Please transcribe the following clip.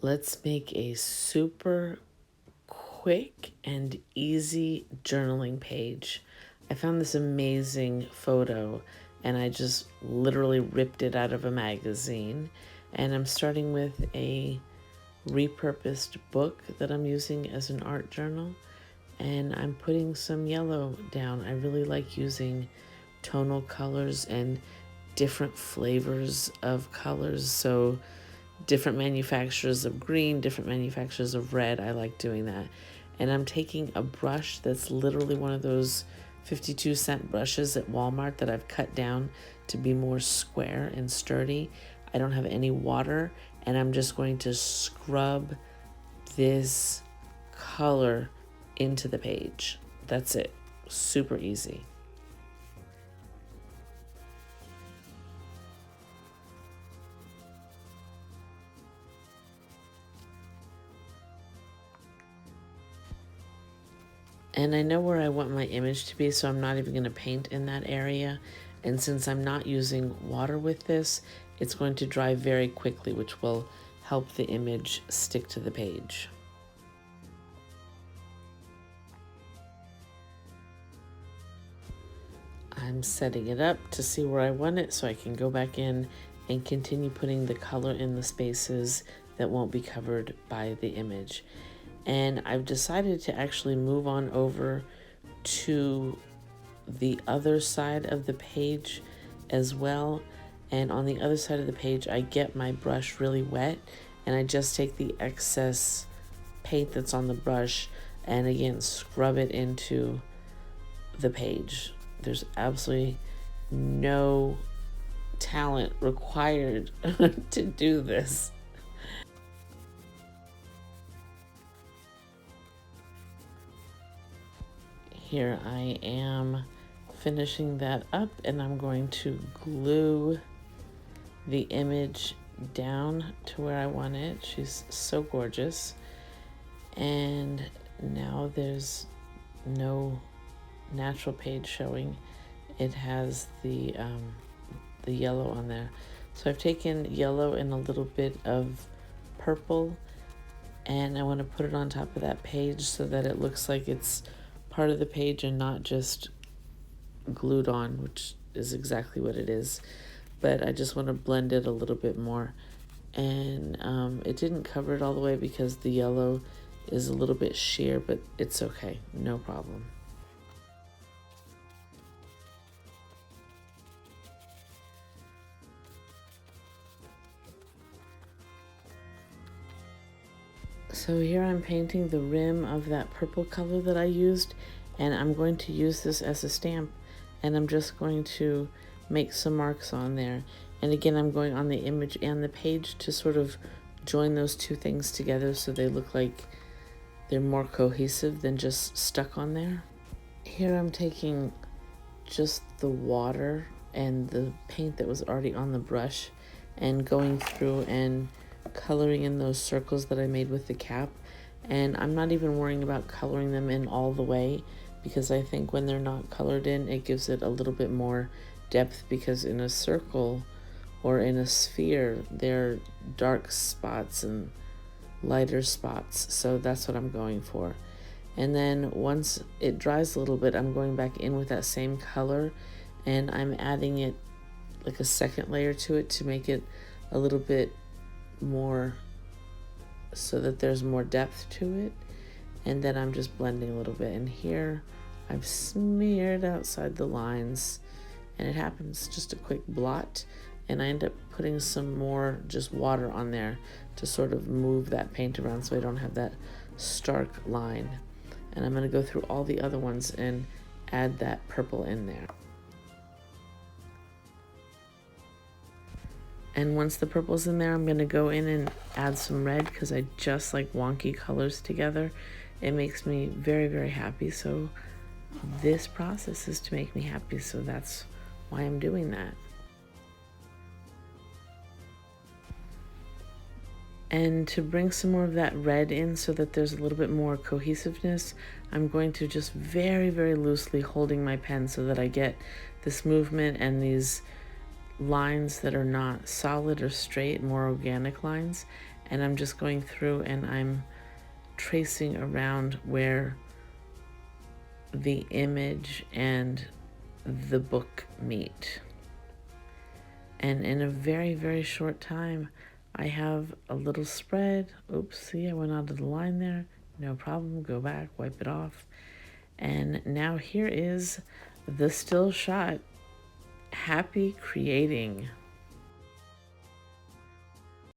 Let's make a super quick and easy journaling page. I found this amazing photo and I just literally ripped it out of a magazine. And I'm starting with a repurposed book that I'm using as an art journal. And I'm putting some yellow down. I really like using tonal colors and different flavors of colors. So different manufacturers of green, different manufacturers of red. I like doing that. And I'm taking a brush that's literally one of those 52-cent brushes at Walmart that I've cut down to be more square and sturdy. I don't have any water, and I'm just going to scrub this color into the page. That's it. Super easy. And I know where I want my image to be, so I'm not even going to paint in that area. And since I'm not using water with this, it's going to dry very quickly, which will help the image stick to the page. I'm setting it up to see where I want it so I can go back in and continue putting the color in the spaces that won't be covered by the image. And I've decided to actually move on over to the other side of the page as well. And on the other side of the page, I get my brush really wet and I just take the excess paint that's on the brush and again scrub it into the page. There's absolutely no talent required to do this. Here I am finishing that up, and I'm going to glue the image down to where I want it. She's so gorgeous. And now there's no natural page showing. It has the yellow on there. So I've taken yellow and a little bit of purple, and I want to put it on top of that page so that it looks like it's part of the page and not just glued on, which is exactly what it is. But I just want to blend it a little bit more. And it didn't cover it all the way because the yellow is a little bit sheer, but it's okay, no problem. So here I'm painting the rim of that purple color that I used, and I'm going to use this as a stamp, and I'm just going to make some marks on there. And again, I'm going on the image and the page to sort of join those two things together so they look like they're more cohesive than just stuck on there. Here I'm taking just the water and the paint that was already on the brush and going through and coloring in those circles that I made with the cap. And I'm not even worrying about coloring them in all the way because I think when they're not colored in, it gives it a little bit more depth, because in a circle or in a sphere, there are dark spots and lighter spots. So that's what I'm going for. And then once it dries a little bit, I'm going back in with that same color and I'm adding it like a second layer to it to make it a little bit more so that there's more depth to it. And then I'm just blending a little bit. And here I've smeared outside the lines and it happens just a quick blot. And I end up putting some more just water on there to sort of move that paint around so I don't have that stark line. And I'm going to go through all the other ones and add that purple in there. And once the purple's in there, I'm going to go in and add some red because I just like wonky colors together. It makes me very, very happy. So this process is to make me happy. So that's why I'm doing that. And to bring some more of that red in so that there's a little bit more cohesiveness, I'm going to just very, very loosely holding my pen so that I get this movement and these lines that are not solid or straight, more organic lines. And I'm just going through and I'm tracing around where the image and the book meet. And in a very, very short time, I have a little spread. Oops, see, I went out of the line there. No problem, go back, wipe it off. And now here is the still shot. Happy creating.